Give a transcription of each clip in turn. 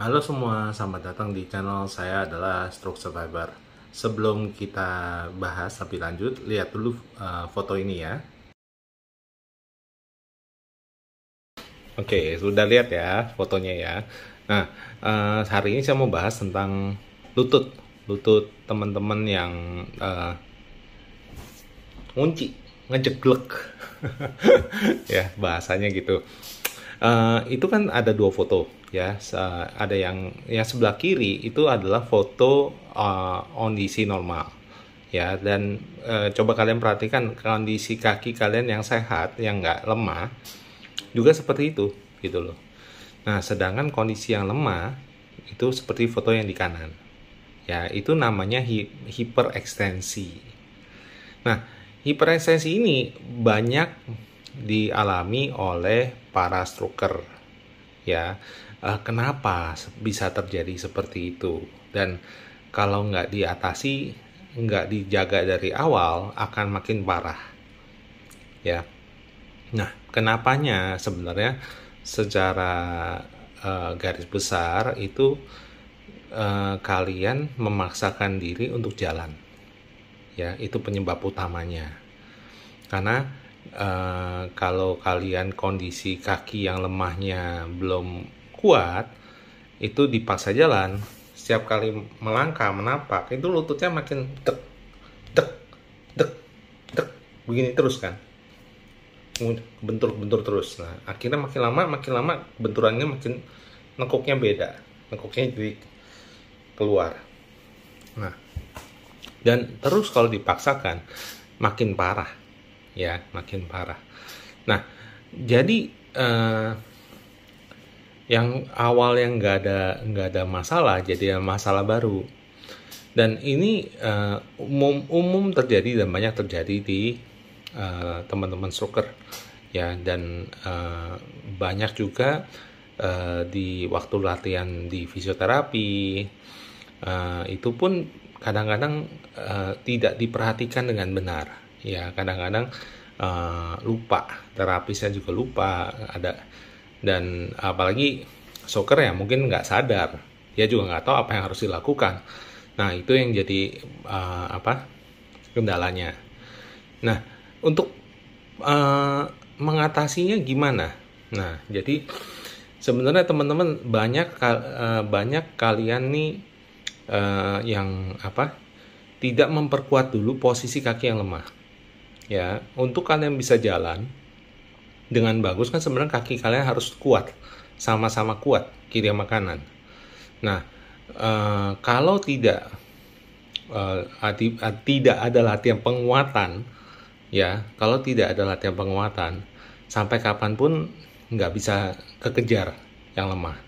Halo semua, selamat datang di channel saya adalah Stroke Survivor. Sebelum kita bahas lebih lanjut, lihat dulu foto ini ya. Oke, sudah lihat ya fotonya ya. Nah, hari ini saya mau bahas tentang lutut. Lutut teman-teman yang ngunci, ngejeglek. Ya, bahasanya gitu. Itu kan ada dua foto ya. Ada yang sebelah kiri itu adalah foto kondisi normal ya, dan coba kalian perhatikan kondisi kaki kalian yang sehat, yang nggak lemah juga seperti itu gitu loh. Nah, sedangkan kondisi yang lemah itu seperti foto yang di kanan ya, itu namanya hiperekstensi. Nah, hiperekstensi ini banyak dialami oleh para stroker ya. Kenapa bisa terjadi seperti itu? Dan kalau nggak diatasi, nggak dijaga dari awal, akan makin parah ya. Nah, kenapanya sebenarnya secara garis besar itu kalian memaksakan diri untuk jalan ya, itu penyebab utamanya. Karena kalau kalian kondisi kaki yang lemahnya belum kuat, itu dipaksa jalan, setiap kali melangkah, menapak, itu lututnya makin dek, dek, dek, dek, begini terus kan, bentur-bentur terus. Nah, akhirnya makin lama benturannya makin, nekuknya beda, nekuknya jadi keluar. Nah, dan terus kalau dipaksakan makin parah ya, makin parah. Nah, jadi yang awal yang nggak ada masalah jadi masalah baru. Dan ini umum terjadi dan banyak terjadi di teman-teman stroker ya. Dan banyak juga di waktu latihan di fisioterapi itu pun kadang-kadang tidak diperhatikan dengan benar ya. Kadang-kadang lupa, terapisnya juga lupa ada. Dan apalagi soccer ya, mungkin nggak sadar, dia juga nggak tahu apa yang harus dilakukan. Nah, itu yang jadi kendalanya. Nah, untuk mengatasinya gimana? Nah, jadi sebenarnya teman-teman banyak kalian nih yang tidak memperkuat dulu posisi kaki yang lemah ya. Untuk kalian bisa jalan dengan bagus kan sebenarnya kaki kalian harus kuat, sama-sama kuat kiri sama kanan. Nah, kalau tidak ada latihan penguatan ya, kalau tidak ada latihan penguatan, sampai kapanpun nggak bisa kekejar yang lemah.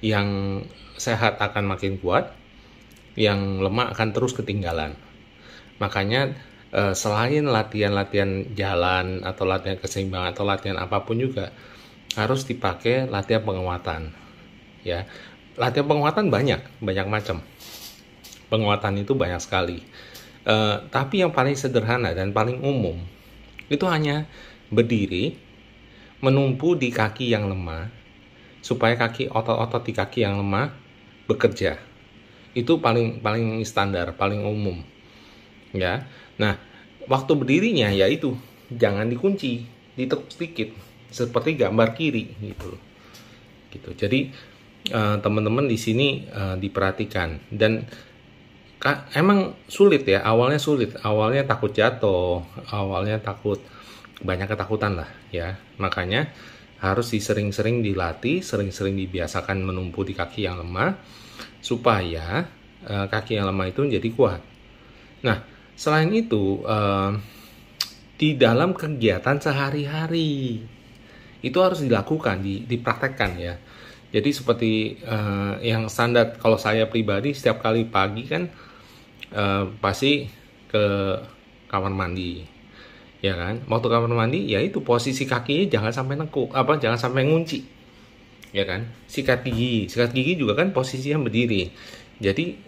Yang sehat akan makin kuat, yang lemah akan terus ketinggalan. Makanya selain latihan-latihan jalan atau latihan keseimbangan atau latihan apapun juga harus dipakai latihan penguatan ya. Latihan penguatan banyak macam. Penguatan itu banyak sekali. Tapi yang paling sederhana dan paling umum itu hanya berdiri, menumpu di kaki yang lemah supaya otot-otot di kaki yang lemah bekerja. Itu paling standar, paling umum ya. Nah, waktu berdirinya yaitu jangan dikunci, ditekuk sedikit seperti gambar kiri gitu. Jadi teman-teman di sini diperhatikan. Dan emang sulit ya, awalnya takut jatuh, awalnya takut, banyak ketakutan lah ya. Makanya harus sering-sering dilatih, sering-sering dibiasakan menumpu di kaki yang lemah supaya kaki yang lemah itu menjadi kuat. Nah, selain itu, di dalam kegiatan sehari-hari itu harus dilakukan, dipraktekkan ya. Jadi seperti yang standar, kalau saya pribadi setiap kali pagi kan pasti ke kamar mandi, ya kan. Waktu kamar mandi, ya itu posisi kakinya jangan sampai nekuk, jangan sampai ngunci, ya kan. Sikat gigi juga kan posisinya berdiri. Jadi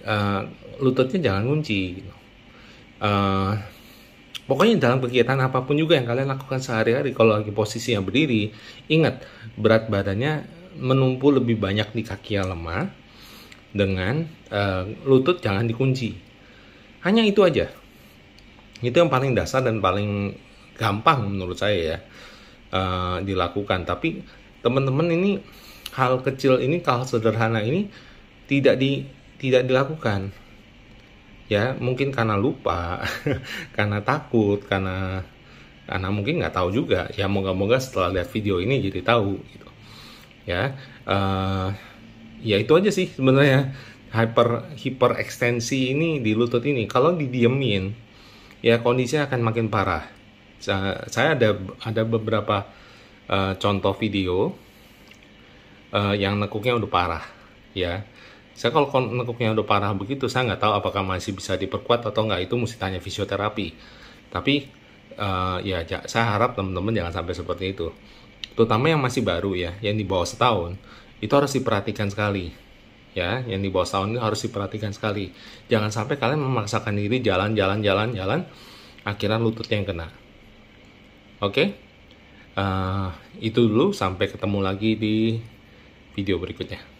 lututnya jangan ngunci. Pokoknya dalam kegiatan apapun juga yang kalian lakukan sehari-hari, kalau lagi posisi yang berdiri, ingat berat badannya menumpu lebih banyak di kaki yang lemah dengan lutut jangan dikunci. Hanya itu aja. Itu yang paling dasar dan paling gampang menurut saya ya dilakukan. Tapi teman-teman ini hal kecil ini, hal sederhana ini tidak dilakukan. Ya mungkin karena lupa, karena takut, karena mungkin nggak tahu juga. Ya moga-moga setelah lihat video ini jadi tahu gitu. Ya, ya itu aja sih sebenarnya. Hiper ekstensi ini di lutut ini kalau didiemin, ya kondisinya akan makin parah. Saya ada beberapa contoh video yang nekuknya udah parah, ya. Saya kalau nekuknya udah parah begitu, saya nggak tahu apakah masih bisa diperkuat atau nggak, itu mesti tanya fisioterapi. Tapi ya saya harap teman-teman jangan sampai seperti itu. Terutama yang masih baru ya, yang di bawah setahun, itu harus diperhatikan sekali. Ya, yang di bawah setahun itu harus diperhatikan sekali. Jangan sampai kalian memaksakan diri jalan, akhirnya lututnya yang kena. Oke? Itu dulu, sampai ketemu lagi di video berikutnya.